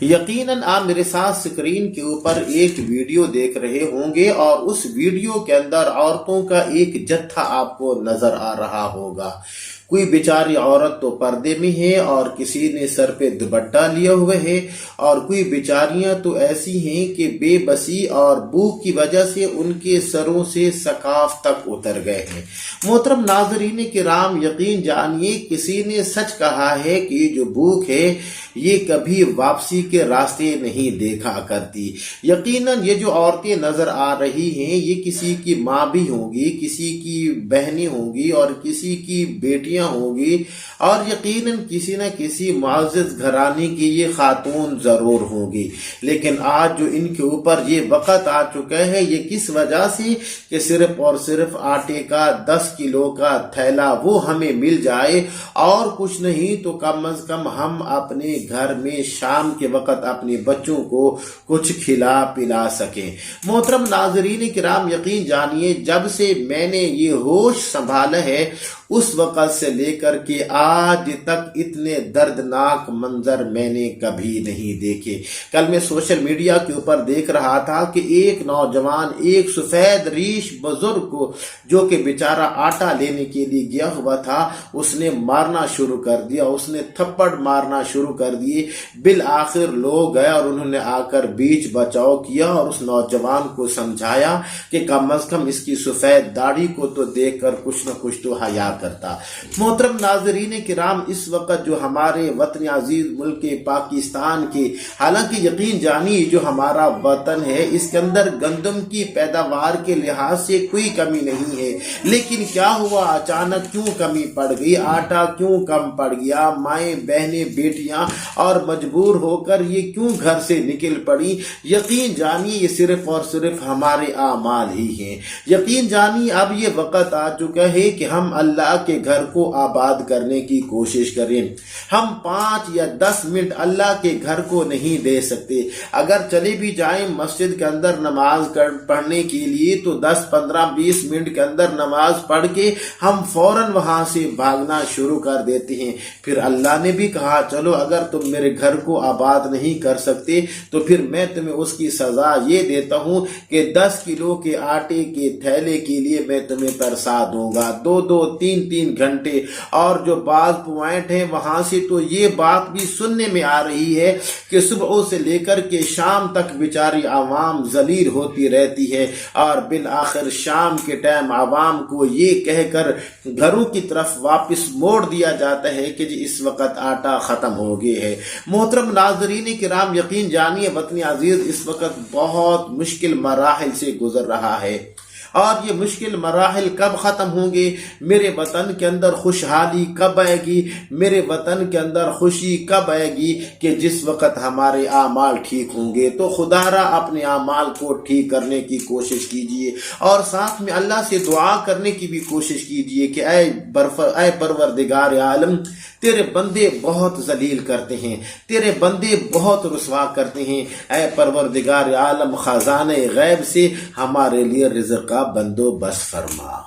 یقیناً آپ میرے ساتھ اسکرین کے اوپر ایک ویڈیو دیکھ رہے ہوں گے اور اس ویڈیو کے اندر عورتوں کا ایک جتھا آپ کو نظر آ رہا ہوگا۔ کوئی بیچاری عورت تو پردے میں ہے اور کسی نے سر پہ دوپٹہ لیا ہوا ہے، اور کوئی بیچاریاں تو ایسی ہیں کہ بے بسی اور بھوک کی وجہ سے ان کے سروں سے سقاف تک اتر گئے ہیں۔ محترم ناظرین کرام، یقین جانیے کسی نے سچ کہا ہے کہ یہ جو بھوک ہے یہ کبھی واپسی کے راستے نہیں دیکھا کرتی۔ یقیناً یہ جو عورتیں نظر آ رہی ہیں یہ کسی کی ماں بھی ہوں گی، کسی کی بہنیں ہوں گی اور کسی کی بیٹیاں ہوں گی، اور یقیناً کسی نہ کسی معزز گھرانے کی یہ خاتون ضرور ہوں گی۔ لیکن آج جو ان کے اوپر یہ وقت آ چکا ہے یہ کس وجہ سے کہ صرف اور صرف آٹے کا 10 کلو کا تھیلا وہ ہمیں مل جائے، اور کچھ نہیں تو کم از کم ہم اپنے گھر میں شام کے وقت اپنے بچوں کو کچھ کھلا پلا سکیں۔ محترم ناظرین کرام، یقین جانیے جب سے میں نے یہ ہوش سنبھالا ہے اس وقت سے لے کر کے آج تک اتنے دردناک منظر میں نے کبھی نہیں دیکھے۔ کل میں سوشل میڈیا کے اوپر دیکھ رہا تھا کہ ایک نوجوان ایک سفید ریش بزرگ کو جو کہ بیچارہ آٹا لینے کے لیے گیا ہوا تھا اس نے مارنا شروع کر دیا، اس نے تھپڑ مارنا شروع کر دیے۔ بالآخر لوگ گئے اور انہوں نے آ کر بیچ بچاؤ کیا اور اس نوجوان کو سمجھایا کہ کم از کم اس کی سفید داڑھی کو تو دیکھ کر کچھ نہ کچھ تو حیا کرتا۔ محترم ناظرین کرام، اس وقت جو ہمارے وطن عزیز ملک پاکستان کے، حالانکہ یقین جانی جو ہمارا وطن ہے اس کے اندر گندم کی پیداوار کے لحاظ سے کوئی کمی نہیں ہے، لیکن کیا ہوا اچانک کیوں کمی پڑ گئی، آٹا کیوں کم پڑ گیا، مائیں بہنیں بیٹیاں اور مجبور ہو کر یہ کیوں گھر سے نکل پڑی؟ یقین جانی یہ صرف اور صرف ہمارے اعمال ہی ہیں۔ یقین جانی اب یہ وقت آ چکا ہے کہ ہم اللہ کے گھر کو آباد کرنے کی کوشش کریں۔ ہم 5 یا 10 منٹ اللہ کے گھر کو نہیں دے سکتے، اگر چلے بھی جائیں مسجد کے اندر نماز پڑھنے کے لیے تو 10 15 20 منٹ کے اندر نماز پڑھ کے ہم فوراً وہاں سے بھاگنا شروع کر دیتے ہیں۔ پھر اللہ نے بھی کہا چلو اگر تم میرے گھر کو آباد نہیں کر سکتے تو پھر میں تمہیں اس کی سزا یہ دیتا ہوں کہ 10 کلو کے آٹے کے تھیلے کے لیے میں تمہیں ترسا دوں گا 2 3 گھنٹے۔ اور جو بعض پوائنٹ ہیں وہاں سے تو یہ بات بھی سننے میں آ رہی ہے کہ صبح سے لے کر کے شام تک بیچاری عوام ذلیل ہوتی رہتی ہے، اور بالآخر شام کے ٹائم عوام کو یہ کہہ کر گھروں کی طرف واپس موڑ دیا جاتا ہے کہ جی اس وقت آٹا ختم ہو گیا ہے۔ محترم ناظرین کرام، یقین جانیے وطن عزیز اس وقت بہت مشکل مراحل سے گزر رہا ہے، اور یہ مشکل مراحل کب ختم ہوں گے؟ میرے وطن کے اندر خوشحالی کب آئے گی؟ میرے وطن کے اندر خوشی کب آئے گی؟ کہ جس وقت ہمارے اعمال ٹھیک ہوں گے۔ تو خدا را اپنے اعمال کو ٹھیک کرنے کی کوشش کیجئے، اور ساتھ میں اللہ سے دعا کرنے کی بھی کوشش کیجئے کہ اے پروردگار عالم، تیرے بندے بہت ذلیل کرتے ہیں، تیرے بندے بہت رسوا کرتے ہیں، اے پروردگار عالم خزانہ غیب سے ہمارے لیے رزق کا بندوبست فرما۔